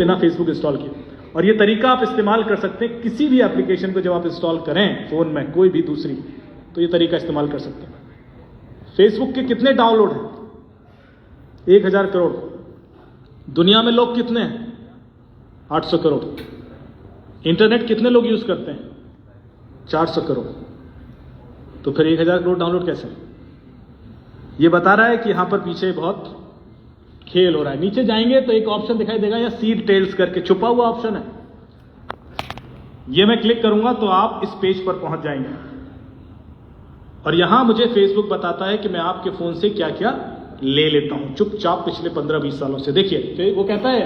बिना Facebook install किए। और ये तरीका आप इस्तेमाल कर सकते हैं किसी भी एप्लीकेशन को जब आप इंस्टॉल करें फोन में, कोई भी दूसरी, तो ये तरीका इस्तेमाल कर सकते हैं। फेसबुक के कितने डाउनलोड हैं? 1000 करोड़। दुनिया में लोग कितने हैं? 800 करोड़। इंटरनेट कितने लोग यूज करते हैं? 400 करोड़। तो फिर 1000 करोड़ डाउनलोड कैसे? ये बता रहा है कि यहां पर पीछे बहुत खेल हो रहा है। नीचे जाएंगे तो एक ऑप्शन दिखाई देगा, या सीड टेल्स करके छुपा हुआ ऑप्शन है। ये मैं क्लिक करूंगा तो आप इस पेज पर पहुंच जाएंगे, और यहां मुझे फेसबुक बताता है कि मैं आपके फोन से क्या क्या ले लेता हूं चुपचाप पिछले 15-20 सालों से। देखिए, वो कहता है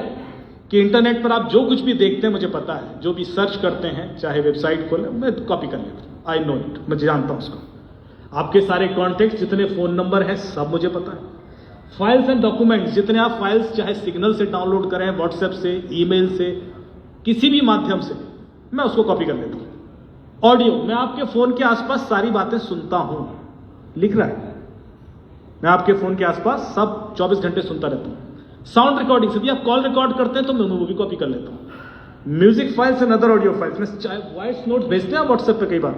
कि इंटरनेट पर आप जो कुछ भी देखते हैं मुझे पता है, जो भी सर्च करते हैं, चाहे वेबसाइट खोले, मैं कॉपी कर लेता हूं। आई नो इट, मैं जानता हूं उसको। आपके सारे कॉन्टेक्ट, जितने फोन नंबर हैं, सब मुझे पता है। फाइल्स एंड डॉक्यूमेंट्स, जितने आप फाइल्स चाहे सिग्नल से डाउनलोड करें, व्हाट्सएप से, ईमेल से, किसी भी माध्यम से, मैं उसको कॉपी कर लेता हूं। ऑडियो, मैं आपके फोन के आसपास सारी बातें सुनता हूं, लिख रहा है, मैं आपके फोन के आसपास सब 24 घंटे सुनता रहता हूं। साउंड रिकॉर्डिंग, यदि आप कॉल रिकॉर्ड करते हैं तो मैं वो भी कॉपी कर लेता हूं। Music files and other audio files, में चाहे वॉइस नोट भेजते हैं व्हाट्सएप पे कई बार,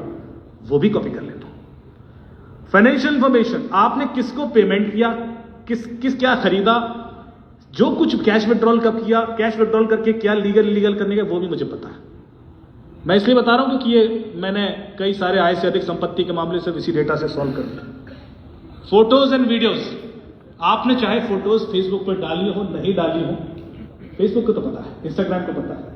वो भी कॉपी कर लेता हूं। फाइनेंशियल इंफॉर्मेशन, आपने किसको पेमेंट किया, किस क्या खरीदा, जो कुछ कैश विड्रॉल कब किया, कैश विड्रॉल करके क्या लीगल करने का, वो भी मुझे पता है। मैं इसलिए बता रहा हूं क्योंकि ये मैंने कई सारे आय से अधिक संपत्ति के मामले से इसी डेटा से सॉल्व कर दिया। फोटोज एंड वीडियोस, आपने चाहे फोटोज फेसबुक पर डाली हो, नहीं डाली हो, फेसबुक को तो पता है, इंस्टाग्राम को पता है।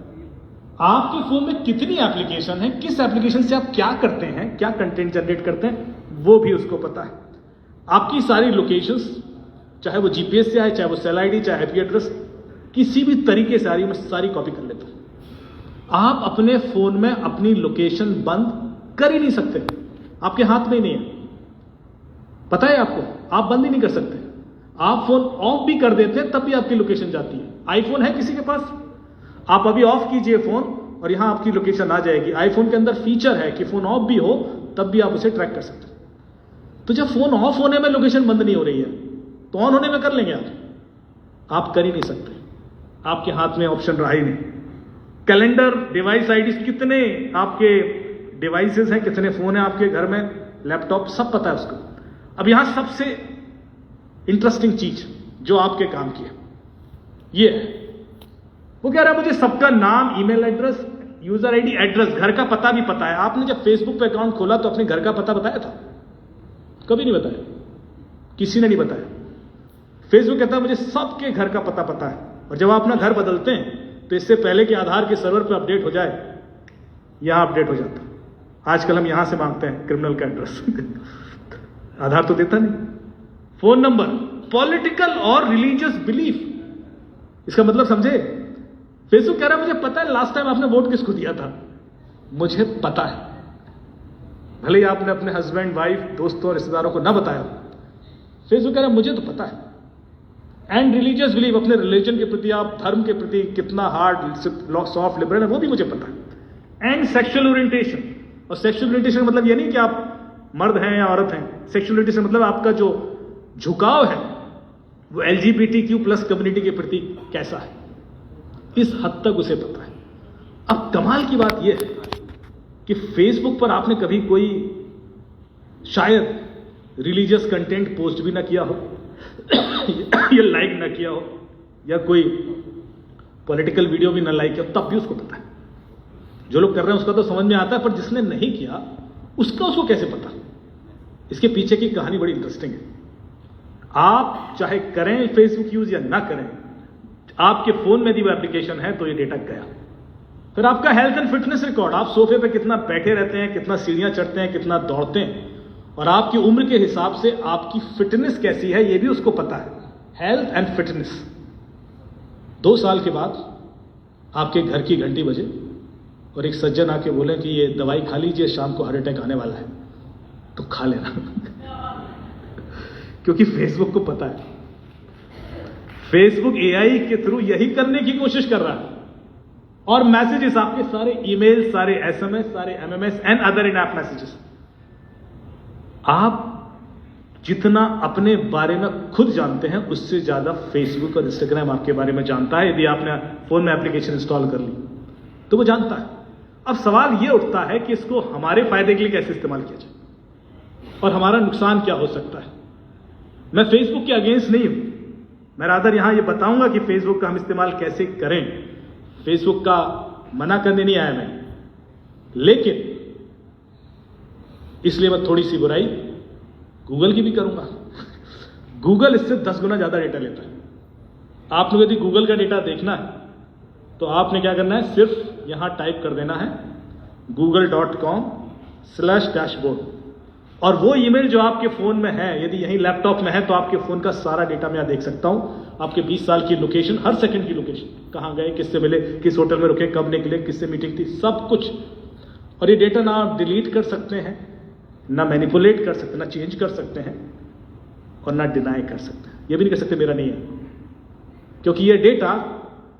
आपके फोन में कितनी एप्लीकेशन है, किस एप्लीकेशन से आप क्या करते हैं, क्या कंटेंट जनरेट करते हैं, वो भी उसको पता है। आपकी सारी लोकेशंस, चाहे वो जीपीएस से आए, चाहे वो सेल आईडी, चाहे आईपी एड्रेस, किसी भी तरीके से आ रही, मैं सारी कॉपी कर लेता हूं। आप अपने फोन में अपनी लोकेशन बंद कर ही नहीं सकते, आपके हाथ में ही नहीं है, पता है आपको, आप बंद ही नहीं कर सकते। आप फोन ऑफ भी कर देते हैं तब भी आपकी लोकेशन जाती है। आईफोन है किसी के पास? आप अभी ऑफ कीजिए फोन और यहां आपकी लोकेशन आ जाएगी। आईफोन के अंदर फीचर है कि फोन ऑफ भी हो तब भी आप उसे ट्रैक कर सकते हैं। तो जब फोन ऑफ होने में लोकेशन बंद नहीं हो रही है तो ऑन होने में कर लेंगे आप कर ही नहीं सकते, आपके हाथ में ऑप्शन रहा ही नहीं। कैलेंडर, डिवाइस आईडी, कितने आपके डिवाइसेस हैं, कितने फोन हैं आपके घर में, लैपटॉप, सब पता है उसको। अब यहां सबसे इंटरेस्टिंग चीज जो आपके काम की है, ये है, वो कह रहा है मुझे सबका नाम, email address, user ID, address, घर का पता भी पता है। आपने जब फेसबुक पे अकाउंट खोला तो अपने घर का पता बताया था? कभी नहीं बताया, किसी ने नहीं बताया। फेसबुक कहता है मुझे सबके घर का पता है, और जब आप अपना घर बदलते हैं तो इससे पहले कि आधार के सर्वर पर अपडेट हो जाए, यहां अपडेट हो जाता है। आजकल हम यहां से मांगते हैं क्रिमिनल का एड्रेस आधार तो देता नहीं। फोन नंबर, पॉलिटिकल और रिलीजियस बिलीफ, इसका मतलब समझे? फेसबुक कह रहा है मुझे पता है लास्ट टाइम आपने वोट किसको दिया था, मुझे पता है। भले ही आपने अपने हस्बैंड, वाइफ, दोस्तों और रिश्तेदारों को ना बताया, फेसबुक कह रहा है मुझे तो पता है। एंड रिलीजियस बिलीफ, अपने रिलीजन के प्रति, आप धर्म के प्रति कितना हार्ड, सॉफ्ट, लिबरल है, वो भी मुझे पता है। एंड सेक्सुअल ओरिएंटेशन, और सेक्सुअल ओरिएंटेशन मतलब ये नहीं कि आप मर्द हैं या औरत हैं। सेक्सुअल ओरिएंटेशन मतलब आपका जो झुकाव है वो LGBTQ+ कम्युनिटी के प्रति कैसा है, इस हद तक उसे पता है। अब कमाल की बात यह है कि फेसबुक पर आपने कभी कोई शायद रिलीजियस कंटेंट पोस्ट भी ना किया हो या लाइक ना किया हो, या कोई पॉलिटिकल वीडियो भी ना लाइक किया, तब भी उसको पता है। जो लोग कर रहे हैं उसका तो समझ में आता है, पर जिसने नहीं किया उसको कैसे पता? इसके पीछे की कहानी बड़ी इंटरेस्टिंग है। आप चाहे करें फेसबुक यूज या ना करें, आपके फोन में भी वो एप्लीकेशन है तो ये डेटा गया। फिर आपका हेल्थ एंड फिटनेस रिकॉर्ड, आप सोफे पे कितना बैठे रहते हैं, कितना सीढ़ियां चढ़ते हैं, कितना दौड़ते हैं, और आपकी उम्र के हिसाब से आपकी फिटनेस कैसी है ये भी उसको पता है। Health and fitness. 2 साल के बाद आपके घर की घंटी बजे और एक सज्जन आके बोले कि ये दवाई खा लीजिए, शाम को हार्ट अटैक आने वाला है, तो खा लेना क्योंकि फेसबुक को पता है। फेसबुक AI के थ्रू यही करने की कोशिश कर रहा है। और मैसेजेस, आपके सारे ईमेल, सारे SMS, सारे MMS and other in app messages, आप जितना अपने बारे में खुद जानते हैं उससे ज्यादा फेसबुक और इंस्टाग्राम आपके बारे में जानता है। यदि आपने फोन में एप्लीकेशन इंस्टॉल कर ली तो वो जानता है। अब सवाल ये उठता है कि इसको हमारे फायदे के लिए कैसे इस्तेमाल किया जाए और हमारा नुकसान क्या हो सकता है। मैं फेसबुक के अगेंस्ट नहीं हूं, मैं रादर यहां ये बताऊंगा कि फेसबुक का हम इस्तेमाल कैसे करें। फेसबुक का मना करने नहीं आया मैं, लेकिन इसलिए मैं थोड़ी सी बुराई गूगल की भी करूंगा। गूगल इससे 10 गुना ज्यादा डेटा लेता है। आप लोग यदि गूगल का डेटा देखना है तो आपने क्या करना है, सिर्फ यहां टाइप कर देना है google.com/dashboard और वो ईमेल जो आपके फोन में है, यदि यही लैपटॉप में है तो आपके फोन का सारा डेटा मैं देख सकता हूं। आपके 20 साल की लोकेशन, हर सेकंड की लोकेशन, कहां गए, किससे मिले, किस होटल में रुके, कब निकले, किससे मीटिंग थी, सब कुछ। और ये डेटा ना आप डिलीट कर सकते हैं, ना मैनिपुलेट कर सकते, ना चेंज कर सकते हैं और ना डिनाई कर सकते हैं। ये भी नहीं कर सकते मेरा नहीं है, क्योंकि ये डेटा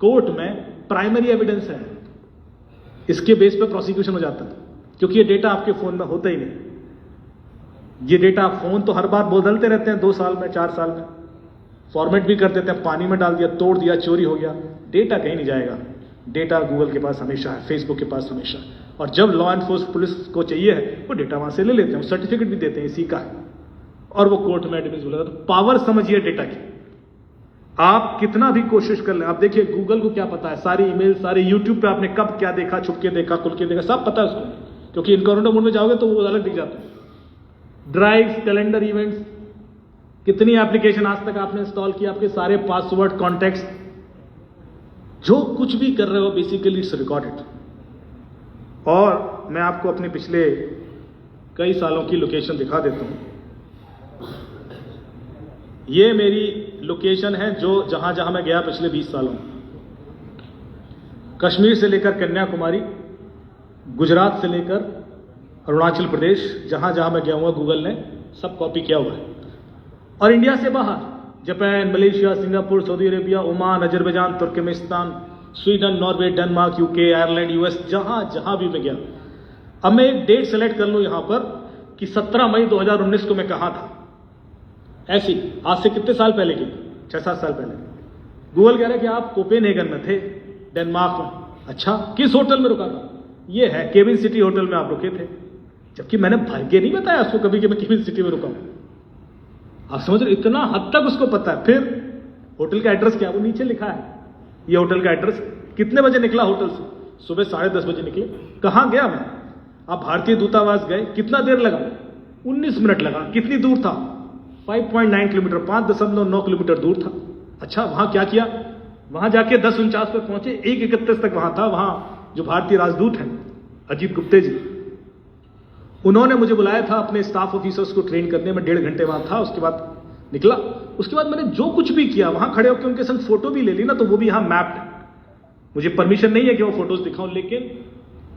कोर्ट में प्राइमरी एविडेंस है। इसके बेस पर प्रोसिक्यूशन हो जाता है, क्योंकि ये डेटा आपके फोन में होता ही नहीं। ये डेटा फोन तो हर बार बदलते रहते हैं, 2 साल में, 4 साल में फॉर्मेट भी कर देते हैं, पानी में डाल दिया, तोड़ दिया, चोरी हो गया। डेटा कहीं नहीं जाएगा, डेटा गूगल के पास हमेशा है, फेसबुक के पास हमेशा। और जब लॉ एनफोर्समेंट पुलिस को चाहिए है वो डेटा वहां से ले लेते हैं, सर्टिफिकेट भी देते हैं इसी का है, और वो कोर्ट में एडमिसिबल होता है। तो पावर समझिए डेटा की। आप कितना भी कोशिश कर लें, आप देखिए गूगल को क्या पता है, सारी ईमेल, सारे यूट्यूब पे आपने कब क्या देखा, छुप के देखा, खुल के देखा, सब पता है उसको, क्योंकि इनकॉग्निटो मोड में जाओगे तो वो अलग दिख जाता है। ड्राइव्स, कैलेंडर, इवेंट्स, कितनी एप्लीकेशन आज तक आपने इंस्टॉल किया, आपके सारे पासवर्ड, कॉन्टैक्ट्स, जो कुछ भी कर रहे हो बेसिकली इट्स रिकॉर्डेड। और मैं आपको अपने पिछले कई सालों की लोकेशन दिखा देता हूं। ये मेरी लोकेशन है जो जहां जहां मैं गया पिछले 20 सालों में, कश्मीर से लेकर कन्याकुमारी, गुजरात से लेकर अरुणाचल प्रदेश, जहां जहां मैं गया हुआ गूगल ने सब कॉपी किया हुआ है। और इंडिया से बाहर Japan, Malaysia, Singapore, Saudi Arabia, Oman, Azerbaijan, Turkmenistan, Sweden, Norway, Denmark, UK, Ireland, US, जहां जहां भी मैं गया। अब मैं एक डेट सेलेक्ट कर लूं यहां पर कि 17 मई 2019 को मैं कहां था। ऐसी आज से कितने साल पहले की, 6-7 साल पहले। गूगल कह रहा है कि आप कोपेनहेगन में थे, डेनमार्क में। अच्छा, किस होटल में रुका था? ये है केविन सिटी होटल में आप रुके थे, जबकि मैंने भाग्य नहीं बताया उसको कभी कि मैं केविन सिटी में रुका हूं। आप समझ रहे, इतना हद तक उसको पता है। फिर होटल का एड्रेस क्या, वो नीचे लिखा है, ये होटल का एड्रेस। कितने बजे निकला होटल से? सुबह 10:30 बजे निकले। कहां गया मैं? आप भारतीय दूतावास गए, कितना देर लगा? 19 मिनट लगा। कितनी दूर था? 5.9 किलोमीटर, 5.9 किलोमीटर दूर था। अच्छा, वहां क्या किया? वहां जाके 10:49 पर पहुंचे, 1:31 तक वहां था। वहां जो भारतीय राजदूत हैं अजीत गुप्ते जी, उन्होंने मुझे बुलाया था अपने स्टाफ ऑफिसर्स को ट्रेन करने में। 1.5 घंटे वहां था, उसके बाद निकला। उसके बाद मैंने जो कुछ भी किया, वहां खड़े होकर उनके संग फोटो भी ले ली ना, तो वो भी यहां मैप्ड है। मुझे परमिशन नहीं है कि वो फोटोज दिखाऊं, लेकिन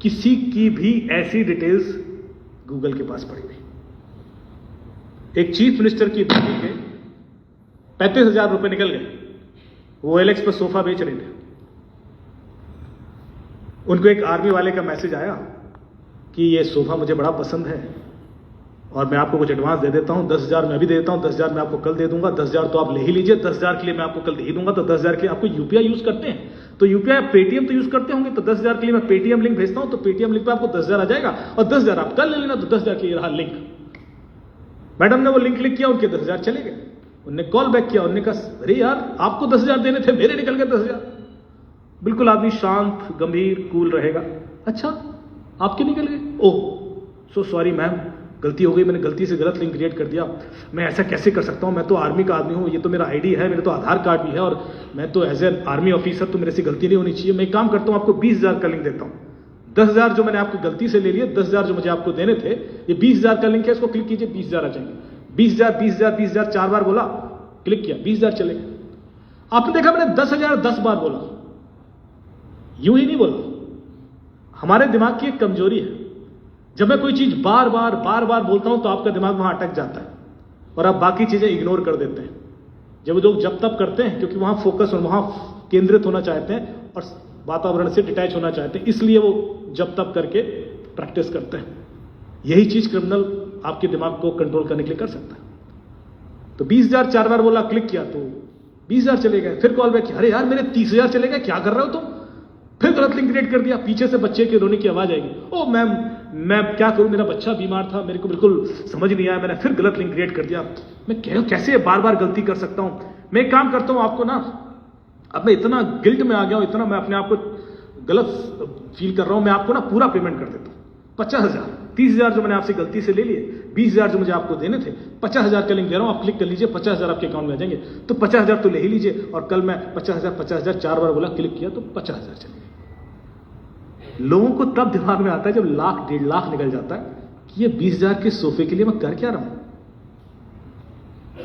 किसी की भी ऐसी डिटेल्स गूगल के पास पड़ी हुई। एक चीफ मिनिस्टर की बेटी के 35,000 रुपए निकल गए, वो OLX पर सोफा बेच रहे थे। उनको एक आर्मी वाले का मैसेज आया कि ये सोफा मुझे बड़ा पसंद है और मैं आपको कुछ एडवांस दे देता हूं, 10,000 मैं भी दे देता हूं, 10,000 मैं आपको कल दे दूंगा, 10,000 तो आप ले ही लीजिए, 10,000 के लिए मैं आपको कल दे ही दूंगा। तो 10,000 के आपको यूपीआई यूज करते हैं, तो यूपीआई पेटीएम तो यूज करते होंगे, तो 10,000 के लिए मैं पेटीएम लिंक भेजता हूं, तो पेटीएम लिंक पे आपको 10,000 आ जाएगा और 10,000 आप कल ले लेना। तो 10,000 के लिए रहा लिंक। मैडम ने वो लिंक क्लिक किया, उनके 10,000 चले गए। उन्होंने कॉल बैक किया, उन्होंने कहा अरे यार आपको 10,000 देने थे, मेरे निकल गए 10,000। बिल्कुल आदमी शांत, गंभीर, कूल रहेगा। अच्छा, आपके निकल गए? ओह सो सॉरी मैम, गलती हो गई, मैंने गलती से गलत लिंक क्रिएट कर दिया। मैं ऐसा कैसे कर सकता हूं, मैं तो आर्मी का आदमी हूं, ये तो मेरा आईडी है, मेरे तो आधार कार्ड भी है, और मैं तो एज एन आर्मी ऑफिसर, तो मेरे से गलती नहीं होनी चाहिए। मैं एक काम करता हूं, आपको 20,000 का लिंक देता हूं। 10,000 जो मैंने आपको गलती से ले लिया, 10,000 जो मुझे आपको देने थे, ये 20,000 का लिंक है, इसको क्लिक कीजिए, 20,000 आ जाएंगे। 20,000 20,000 20,000 4 बार बोला, क्लिक किया, 20,000 चले गए। आपने देखा मैंने 10,000 10 बार बोला, यूं ही नहीं बोला। हमारे दिमाग की एक कमजोरी है, जब मैं कोई चीज बार बार बोलता हूं तो आपका दिमाग वहां अटक जाता है और आप बाकी चीजें इग्नोर कर देते हैं। जब लोग जब तब करते हैं, क्योंकि वहां फोकस और वहां केंद्रित होना चाहते हैं और वातावरण से डिटैच होना चाहते हैं, इसलिए वो जब तब करके प्रैक्टिस करते हैं। यही चीज क्रिमिनल आपके दिमाग को कंट्रोल करने के लिए कर सकता है। तो 20,000 4 बार बोला, क्लिक किया तो 20,000 चले गए। फिर कॉल बैक किया, अरे यार मेरे 30,000 चले गए, क्या कर रहे हो तुम? फिर गलत लिंक क्रिएट कर दिया, पीछे से बच्चे के रोने की आवाज आएगी, ओ मैम मैं क्या करूं, मेरा बच्चा बीमार था, मेरे को बिल्कुल समझ नहीं आया, मैंने फिर गलत लिंक क्रिएट कर दिया। मैं कैसे बार बार गलती कर सकता हूं? मैं एक काम करता हूं, आपको ना अब मैं इतना गिल्ट में आ गया हूं, इतना मैं अपने आप को गलत फील कर रहा हूं, मैं आपको ना पूरा पेमेंट कर देता हूं 50,000। 30,000 जो मैंने आपसे गलती से ले लिए, 20,000 जो मुझे आपको देने थे, 50,000 का लिंक दे रहा हूं, आप क्लिक कर लीजिए, 50,000 आपके अकाउंट में आ जाएंगे। तो 50,000 तो ले ही लीजिए, और कल मैं 50,000 4 बार बोला, क्लिक किया तो 50,000 चले गए। लोगों को तब दिमाग में आता है जब लाख 1.5 लाख निकल जाता है कि ये 20,000 के सोफे के लिए मैं कर क्या रहा हूं।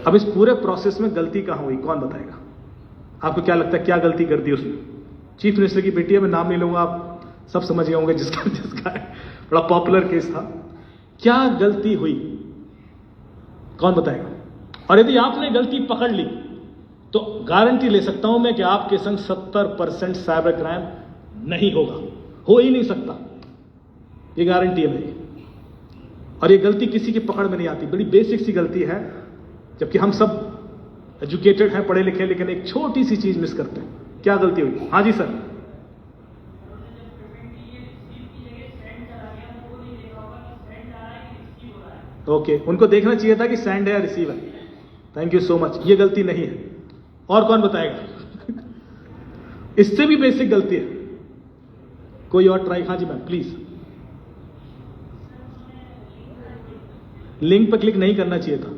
अब इस पूरे प्रोसेस में गलती कहां हुई, कौन बताएगा? आपको क्या लगता है क्या गलती कर दी उसने? चीफ मिनिस्टर की बेटी है, मैं नाम नहीं लूंगा, आप सब समझ गए होंगे जिसका बड़ा पॉपुलर केस था। क्या गलती हुई, कौन बताएगा? और यदि आपने गलती पकड़ ली तो गारंटी ले सकता हूं मैं कि आपके संग 70% साइबर क्राइम नहीं होगा, हो ही नहीं सकता, ये गारंटी है मेरी। और ये गलती किसी की पकड़ में नहीं आती, बड़ी बेसिक सी गलती है, जबकि हम सब एजुकेटेड हैं, पढ़े लिखे, लेकिन एक छोटी सी चीज मिस करते हैं। क्या गलती हुई? हाँ जी सर। ओके, उनको देखना चाहिए था कि सेंड है या रिसीव है। थैंक यू सो मच, ये गलती नहीं है। और कौन बताएगा? इससे भी बेसिक गलती है, कोई और ट्राई? हाँ जी मैम प्लीज। लिंक पर क्लिक नहीं करना चाहिए था।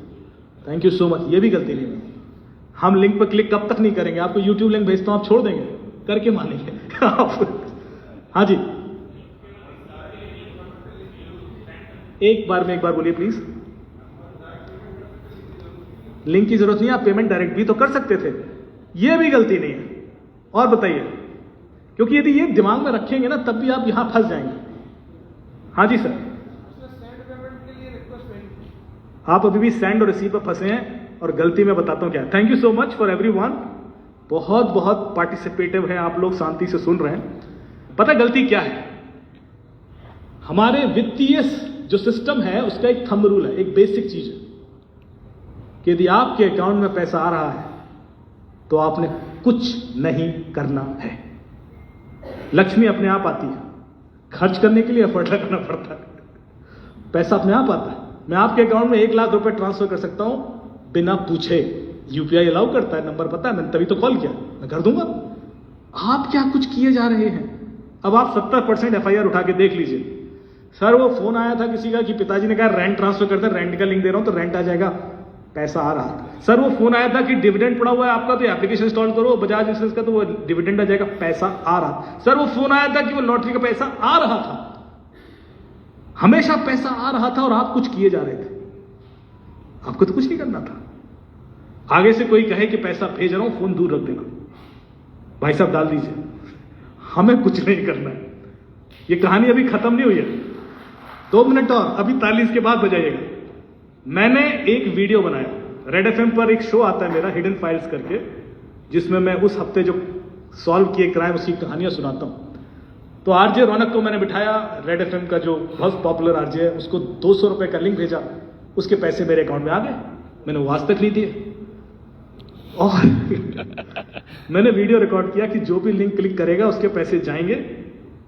थैंक यू सो मच, ये भी गलती नहीं है। हम लिंक पर क्लिक कब तक नहीं करेंगे? आपको यूट्यूब लिंक भेजता हूं, आप छोड़ देंगे? करके मानेंगे आप? हाँ जी, एक बार बोलिए प्लीज। लिंक की जरूरत नहीं है, आप पेमेंट डायरेक्ट भी तो कर सकते थे, ये भी गलती नहीं है। और बताइए, क्योंकि यदि ये दिमाग में रखेंगे ना तब भी आप यहां फंस जाएंगे। हाँ जी सर, आप अभी भी सेंड और रिसीव पर फंसे हैं, और गलती में बताता हूं क्या। Thank you so much for everyone, बहुत बहुत पार्टिसिपेटिव है आप लोग, शांति से सुन रहे हैं। पता है गलती क्या है? हमारे वित्तीय जो सिस्टम है उसका एक थंब रूल है, एक बेसिक चीज है कि यदि आपके अकाउंट में पैसा आ रहा है तो आपने कुछ नहीं करना है। लक्ष्मी अपने आप आती है, खर्च करने के लिए एफर्ट लगाना पड़ता है। पैसा अपने आप आता है। मैं आपके अकाउंट में 1 लाख रुपए ट्रांसफर कर सकता हूं बिना पूछे, यूपीआई अलाउ करता है, नंबर पता है, मैंने तभी तो कॉल किया, मैं कर दूंगा। आप क्या कुछ किए जा रहे हैं? अब आप 70% एफआईआर उठा के देख लीजिए। सर वो फोन आया था किसी का कि पिताजी ने कहा रेंट ट्रांसफर कर दे, रेंट का लिंक दे रहा हूं तो रेंट आ जाएगा, पैसा आ रहा था। सर वो फोन आया था कि डिविडेंड पड़ा हुआ है आपका तो एप्लीकेशन इंस्टॉल करो बजाज इंश्योरेंस का तो वो डिविडेंड आ जाएगा, पैसा आ रहा। सर वो फोन आया था कि वो लॉटरी का पैसा आ रहा था। हमेशा पैसा आ रहा था और आप कुछ किए जा रहे थे। आपको तो कुछ नहीं करना था। आगे से कोई कहे कि पैसा भेज रहा हूं, फोन दूर रख देना, भाई साहब डाल दीजिए, हमें कुछ नहीं करना है। ये कहानी अभी खत्म नहीं हुई है, 2 मिनट और, अभी ताली इसके बाद बजाइएगा। मैंने एक वीडियो बनाया, रेड एफएम पर एक शो आता है मेरा हिडन फाइल्स करके, जिसमें मैं उस हफ्ते जो सॉल्व किए क्राइम उसकी कहानियां सुनाता हूं। तो आरजे रौनक को मैंने बिठाया, रेड एफएम का जो बहुत पॉपुलर आरजे है, उसको 200 रुपए का लिंक भेजा, उसके पैसे मेरे अकाउंट में आ गए, मैंने वो आज तक नहीं दिए। और मैंने वीडियो रिकॉर्ड किया कि जो भी लिंक क्लिक करेगा उसके पैसे जाएंगे।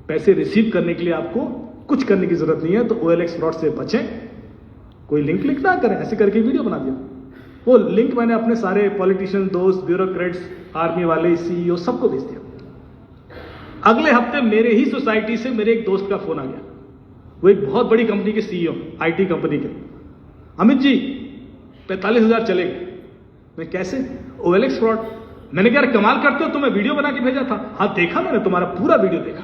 पैसे रिसीव करने के लिए आपको कुछ करने की जरूरत नहीं है, तो OLX फ्रॉड से बचें, कोई लिंक क्लिक ना करें, ऐसे करके वीडियो बना दिया। वो लिंक मैंने अपने सारे पॉलिटिशियन दोस्त, ब्यूरोक्रेट्स, आर्मी वाले, CEO सबको भेज दिया। अगले हफ्ते मेरे ही सोसाइटी से मेरे एक दोस्त का फोन आ गया, वो एक बहुत बड़ी कंपनी के CEO, IT कंपनी के। अमित जी 45,000 चले गए। मैं कैसे? OLX fraud. मैंने कहा कमाल करते हो, तुम्हें वीडियो बना के भेजा था। हाँ देखा मैंने, तुम्हारा पूरा वीडियो देखा।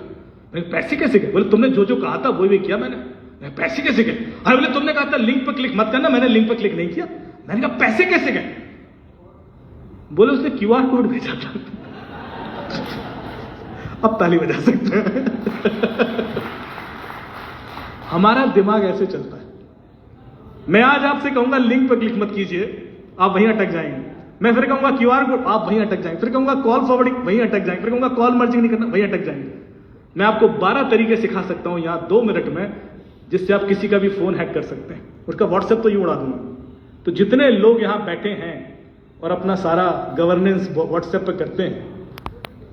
मैंने पैसे कैसे गए? बोले तुमने जो जो कहा था वही किया मैंने। पैसे कैसे गए? अरे बोले तुमने कहा था लिंक पर क्लिक मत करना, मैंने लिंक पर क्लिक नहीं किया। मैंने कहा पैसे कैसे गए? बोले उसने QR कोड भेजा था। अब ताली बजा सकते हैं। हमारा दिमाग ऐसे चलता है। मैं आज आपसे कहूंगा लिंक पर क्लिक मत कीजिए, आप वहीं अटक जाएंगे। मैं फिर कहूंगा QR कोड, आप वहीं अटक जाएंगे। फिर कहूंगा कॉल फॉरवर्डिंग, वहीं अटक जाएंगे। फिर कहूंगा कॉल मर्जिंग नहीं करना, वहीं अटक जाएंगे। मैं आपको 12 तरीके सिखा सकता हूं यहां 2 मिनट में, जिससे आप किसी का भी फोन हैक कर सकते हैं। उसका व्हाट्सएप तो यूं उड़ा दूंगा। तो जितने लोग यहां बैठे हैं और अपना सारा गवर्नेंस व्हाट्सएप पे करते हैं,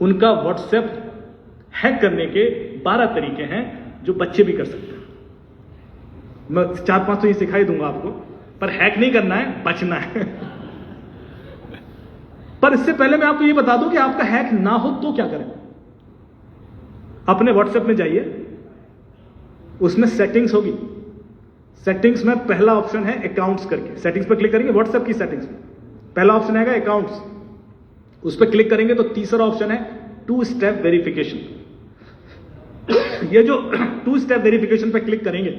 उनका व्हाट्सएप हैक करने के 12 तरीके हैं जो बच्चे भी कर सकते हैं। मैं 4-5 तो ये सिखा ही दूंगा आपको, पर हैक नहीं करना है, बचना है। पर इससे पहले मैं आपको ये बता दूं कि आपका हैक ना हो तो क्या करें। अपने व्हाट्सएप में जाइए, उसमें सेटिंग्स होगी। सेटिंग्स में पहला ऑप्शन है अकाउंट्स करके, सेटिंग्स पर क्लिक करेंगे, व्हाट्सएप की सेटिंग्स में पहला ऑप्शन आएगा अकाउंट्स, उस पर क्लिक करेंगे तो तीसरा ऑप्शन है 2 स्टेप वेरिफिकेशन। ये जो 2 स्टेप वेरिफिकेशन पर क्लिक करेंगे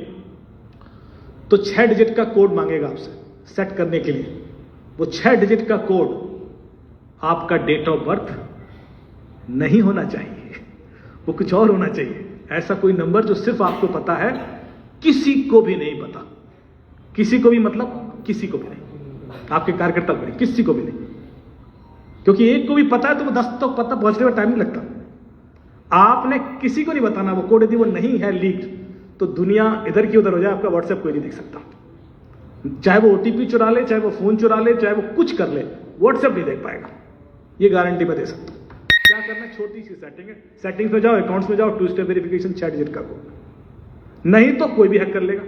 तो 6 डिजिट का कोड मांगेगा आपसे सेट करने के लिए। वो 6 डिजिट का कोड आपका डेट ऑफ बर्थ नहीं होना चाहिए, वो कुछ और होना चाहिए। ऐसा कोई नंबर जो सिर्फ आपको पता है, किसी को भी नहीं पता। किसी को भी मतलब किसी को भी नहीं, आपके कार्यकर्ता को नहीं, किसी को भी नहीं। क्योंकि एक को भी पता है तो वो 10 तक पता पहुंचने में टाइम नहीं लगता। आपने किसी को नहीं बताना वो कोड। यदि वो नहीं है लीक्ड तो दुनिया इधर की उधर हो जाए, आपका व्हाट्सएप कोई नहीं देख सकता। चाहे वो ओटीपी चुरा ले, चाहे वो फोन चुरा ले, चाहे वो कुछ कर ले, व्हाट्सएप नहीं देख पाएगा। ये गारंटी मैं दे सकता हूं। क्या करना है, छोटी सी सेटिंग है, सेटिंग्स में जाओ, अकाउंट्स में जाओ, 2 स्टेप वेरिफिकेशन, 6 डिजिट का कोड। नहीं तो कोई भी हैक कर लेगा।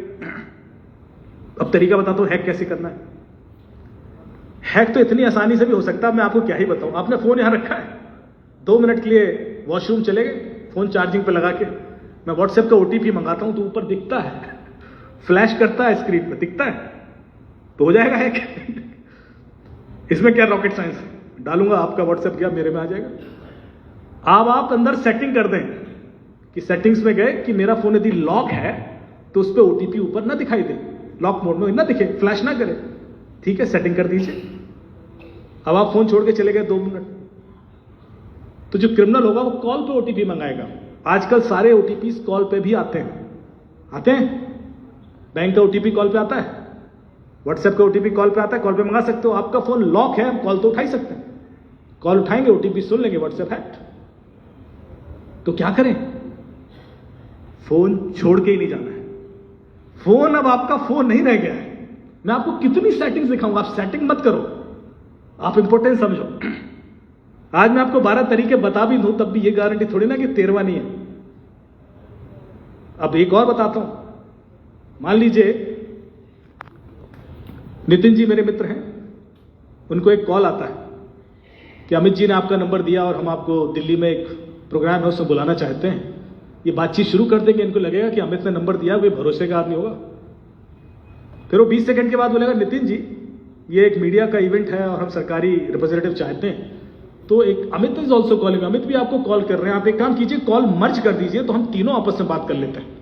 अब तरीका बताता हूं हैक कैसे करना है। हैक तो इतनी आसानी से भी हो सकता है, मैं आपको क्या ही बताऊं। आपने फोन यहां रखा है, 2 मिनट के लिए वॉशरूम चले गए, फोन चार्जिंग पे लगा के मैं व्हाट्सएप का ओटीपी मंगाता हूं तो ऊपर दिखता है, फ्लैश करता है स्क्रीन पे, दिखता है, तो हो जाएगा हैक। इसमें क्या रॉकेट साइंस है, डालूंगा आपका व्हाट्सएप गया, मेरे में आ जाएगा। अब आप अंदर सेटिंग कर दें कि सेटिंग्स में गए कि मेरा फोन यदि लॉक है तो उस पर ओटीपी ऊपर ना दिखाई दे, लॉक मोड में ना दिखे, फ्लैश ना करे। ठीक है, सेटिंग कर दीजिए। अब आप फोन छोड़ के चले गए 2 मिनट, तो जो क्रिमिनल होगा वो कॉल पे ओटीपी मंगाएगा। आजकल सारे ओटीपी कॉल पे भी आते हैं। बैंक का ओटीपी कॉल पे आता है, व्हाट्सएप का ओटीपी कॉल पे आता है, कॉल पे मंगा सकते हो। आपका फोन लॉक है, कॉल तो उठा ही सकते हैं, कॉल उठाएंगे, ओटीपी सुन लेंगे, व्हाट्सएप हैक। तो क्या करें, फोन छोड़ के ही नहीं जाना है। फोन अब आपका फोन नहीं रह गया है। मैं आपको कितनी सेटिंग्स दिखाऊंगा, आप सेटिंग मत करो, आप इंपॉर्टेंट समझो। आज मैं आपको 12 तरीके बता भी दूं तब भी ये गारंटी थोड़ी ना कि 13वां नहीं है। अब एक और बताता हूं। मान लीजिए नितिन जी मेरे मित्र हैं, उनको एक कॉल आता है कि अमित जी ने आपका नंबर दिया और हम आपको दिल्ली में एक प्रोग्राम है उसमें बुलाना चाहते हैं। ये बातचीत शुरू कर देंगे, इनको लगेगा कि अमित ने नंबर दिया, कोई भरोसे का आदमी होगा। फिर वो 20 सेकंड के बाद बोलेगा, नितिन जी ये एक मीडिया का इवेंट है और हम सरकारी रिप्रेजेंटेटिव चाहते हैं, तो एक Amit is also calling, Amit भी आपको कॉल कर रहे हैं, आप एक काम कीजिए कॉल मर्ज कर दीजिए तो हम तीनों आपस में बात कर लेते हैं।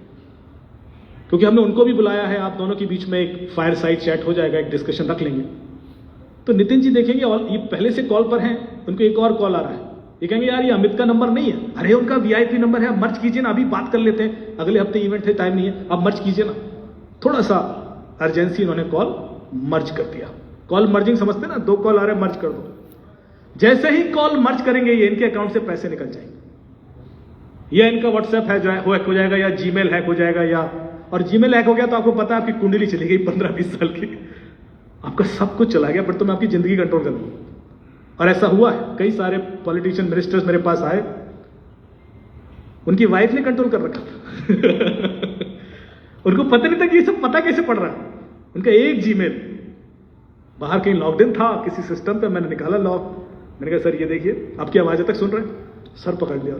क्योंकि हमने उनको भी बुलाया है, आप दोनों के बीच में एक फायर साइड चैट हो जाएगा, एक डिस्कशन रख लेंगे। तो नितिन जी देखेंगे और ये पहले से कॉल पर हैं, उनको एक और कॉल आ रहा है, ये कहेंगे यार ये अमित का नंबर नहीं है, अरे उनका वीआईपी नंबर है, मर्ज कीजिए ना, अभी बात कर लेते हैं, अगले हफ्ते इवेंट है, टाइम नहीं है, अब मर्ज कीजिए ना। थोड़ा सा अर्जेंसी, इन्होंने कॉल मर्ज कर दिया। कॉल मर्जिंग समझते ना, 2 कॉल आ रहे हैं, मर्ज कर दो। जैसे ही कॉल मर्ज करेंगे ये इनके अकाउंट से पैसे निकल जाएंगे। या इनका व्हाट्सएप है जो है हैक हो जाएगा, या जीमेल हैक हो जाएगा, या और जीमेल हैक हो गया तो आपको पता है आपकी कुंडली चली गई 15-20 साल की, आपका सब कुछ चला गया, फिर तो मैं आपकी जिंदगी कंट्रोल कर लूंगा। और ऐसा हुआ है, कई सारे पॉलिटिशियन मिनिस्टर्स मेरे पास आए, उनकी वाइफ ने कंट्रोल कर रखा था। उनको पता नहीं था कि ये सब पता कैसे पड़ रहा है। उनका एक जीमेल बाहर कहीं लॉकडाउन था किसी सिस्टम पे, मैंने निकाला लॉक, मैंने कहा सर ये देखिए, आपकी आवाज तक सुन रहे हैं, सर पकड़ लिया।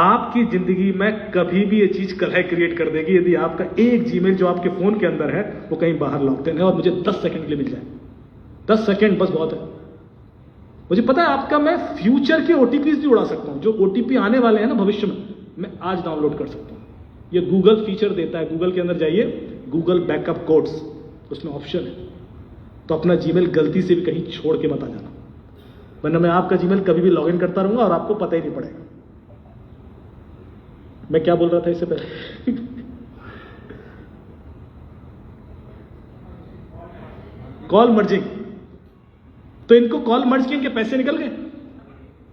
आपकी जिंदगी में कभी भी ये चीज कलह क्रिएट कर देगी यदि आपका एक जीमेल जो आपके फोन के अंदर है वो कहीं बाहर लॉकडाउन है और मुझे 10 सेकंड के लिए मिल जाए। 10 सेकंड बस बहुत है। मुझे पता है आपका मैं फ्यूचर के ओटीपीज भी उड़ा सकता हूं, जो ओटीपी आने वाले हैं ना भविष्य में, मैं आज डाउनलोड कर सकता हूं। ये गूगल फीचर देता है, गूगल के अंदर जाइए, गूगल बैकअप कोड्स, उसमें ऑप्शन है, तो अपना जीमेल गलती से भी कहीं छोड़ के मत आ जाना, वरना मैं आपका जीमेल कभी भी लॉगिन करता रहूंगा और आपको पता ही नहीं पड़ेगा। मैं क्या बोल रहा था इससे पहले? Call merging. तो इनको कॉल मर्ज किए, इनके पैसे निकल गए।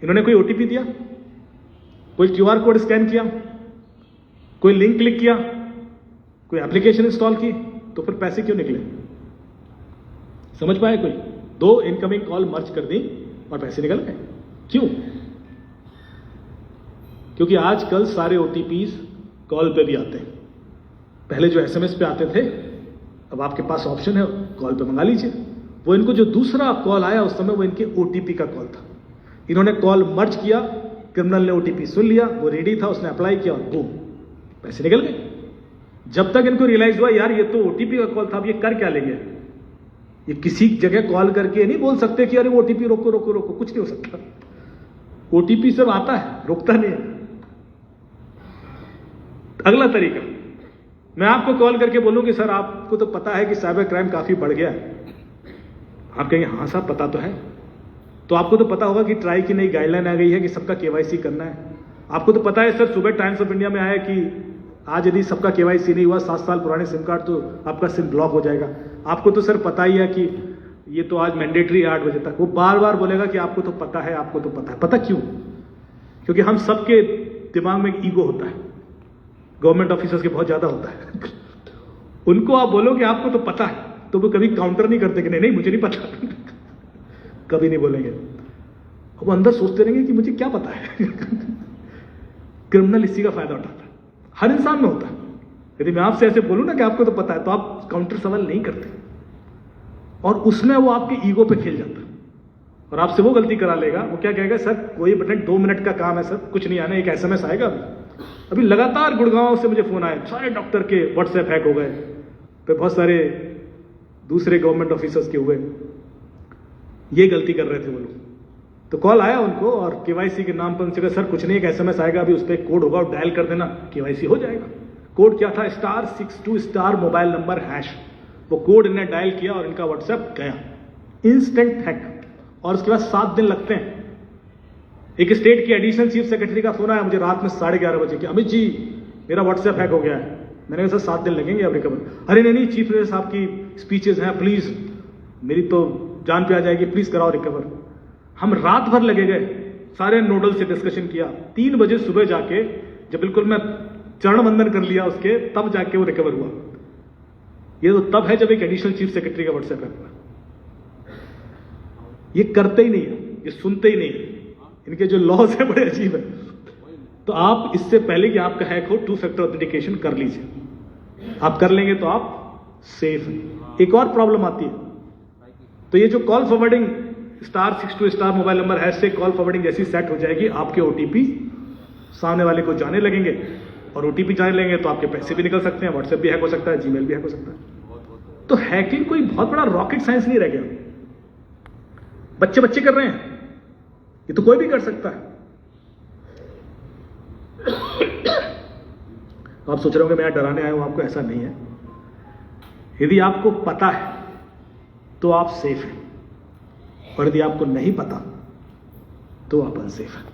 इन्होंने कोई ओटीपी दिया, कोई क्यूआर कोड स्कैन किया, कोई लिंक क्लिक किया, कोई एप्लीकेशन इंस्टॉल की, तो फिर पैसे क्यों निकले? समझ पाए कोई? 2 इनकमिंग कॉल मर्ज कर दी और पैसे निकल गए। क्यों? क्योंकि आजकल सारे ओटीपीज कॉल पे भी आते हैं। पहले जो एसएमएस पे आते थे, अब आपके पास ऑप्शन है, कॉल पे मंगा लीजिए। वो इनको जो दूसरा कॉल आया उस समय वो इनके ओटीपी का कॉल था। इन्होंने कॉल मर्ज किया, क्रिमिनल ने ओटीपी सुन लिया, वो रेडी था, उसने अप्लाई किया और बूम, पैसे निकल गए। जब तक इनको रियलाइज हुआ यार ये तो ओटीपी का कॉल था, अब ये कर क्या लेंगे। ये किसी जगह कॉल करके नहीं बोल सकते कि अरे ओटीपी रोको रोको रोको, कुछ नहीं हो सकता। ओटीपी सब आता है, रुकता नहीं है। अगला तरीका, मैं आपको कॉल करके बोलूं कि सर आपको तो पता है कि साइबर क्राइम काफी बढ़ गया है। आप कहेंगे हाँ साहब पता तो है। तो आपको तो पता होगा कि ट्राई की नई गाइडलाइन आ गई है कि सबका केवाईसी करना है। आपको तो पता है सर, सुबह टाइम्स ऑफ इंडिया में आया कि आज यदि सबका केवाईसी नहीं हुआ, 7 साल पुराने सिम कार्ड तो आपका सिम ब्लॉक हो जाएगा। आपको तो सर पता ही है कि ये तो आज मैंडेटरी है 8 बजे तक। वो बार बार बोलेगा कि आपको तो पता है, आपको तो पता है। पता क्यों? क्योंकि हम सबके दिमाग में एक ईगो होता है, गवर्नमेंट ऑफिसर्स के बहुत ज्यादा होता है। उनको आप बोलो कि आपको तो पता है, तो वो कभी काउंटर नहीं करते कि नहीं नहीं मुझे नहीं पता। कभी नहीं बोलेंगे। वो अंदर सोचते रहेंगे कि मुझे क्या पता है। क्रिमिनल इसी का फायदा उठाता है, हर इंसान में होता है। यदि मैं आपसे ऐसे बोलूं ना कि आपको तो पता है, तो आप काउंटर सवाल नहीं करते, और उसमें वो आपके ईगो पे खेल जाता है और आपसे वो गलती करा लेगा। वो क्या कहेगा, सर कोई बटन 2 मिनट का काम है सर, कुछ नहीं आना, एक एसएमएस आएगा। अभी लगातार गुड़गांव से मुझे फोन आए, सारे डॉक्टर के व्हाट्सएप हैक हो गए, फिर बहुत सारे दूसरे गवर्नमेंट ऑफिसर्स के हुए। ये गलती कर रहे थे वो लोग। तो कॉल आया उनको और केवाईसी के नाम पर उनसे कहा सर कुछ नहीं, एक एसएमएस आएगा, अभी उस पर कोड होगा, डायल कर देना, केवाईसी हो जाएगा। कोड क्या था, *62* मोबाइल नंबर #। वो कोड इन्हें डायल किया और इनका व्हाट्सएप गया, इंस्टेंट हैक। और उसके बाद 7 दिन लगते हैं। एक स्टेट की एडिशनल चीफ सेक्रेटरी का फोन आया मुझे रात में 11:30 बजे कि अमित जी मेरा व्हाट्सएप हैक हो गया है। मैंने कहा सर 7 दिन लगेंगे अब रिकवर। अरे नहीं चीफ मिनिस्टर साहब की स्पीचेस हैं, प्लीज मेरी तो जान पे आ जाएगी, प्लीज कराओ रिकवर। हम रात भर लगे गए, सारे नोडल से डिस्कशन किया। 3 बजे सुबह जाके जब बिल्कुल मैं चरण वंदन कर लिया उसके, तब जाके वो रिकवर हुआ। ये तो तब है जब एक एडिशनल चीफ सेक्रेटरी का व्हाट्सएप है। ये करते ही नहीं है, ये सुनते ही नहीं है। इनके जो लॉज है बड़े अजीब है। तो आप इससे पहले कि आपका हैक हो 2 फैक्टर ऑथेंटिकेशन कर लीजिए। आप कर लेंगे तो आप सेफ हैं। एक और प्रॉब्लम आती है, तो ये जो कॉल फॉरवर्डिंग *62* मोबाइल नंबर # से कॉल फॉरवर्डिंग जैसी सेट हो जाएगी, आपके ओटीपी सामने वाले को जाने लगेंगे, और ओटीपी जाने लगेंगे तो आपके पैसे भी निकल सकते हैं, व्हाट्सएप भी हैक हो सकता है, जीमेल भी हैक हो सकता है। तो हैकिंग कोई बहुत बड़ा रॉकेट साइंस नहीं रह गया। बच्चे कर रहे हैं, ये तो कोई भी कर सकता है। आप सोच रहे होंगे मैं डराने आया हूं आपको, ऐसा नहीं है। यदि आपको पता है तो आप सेफ हैं, और यदि आपको नहीं पता तो आप अनसेफ हैं।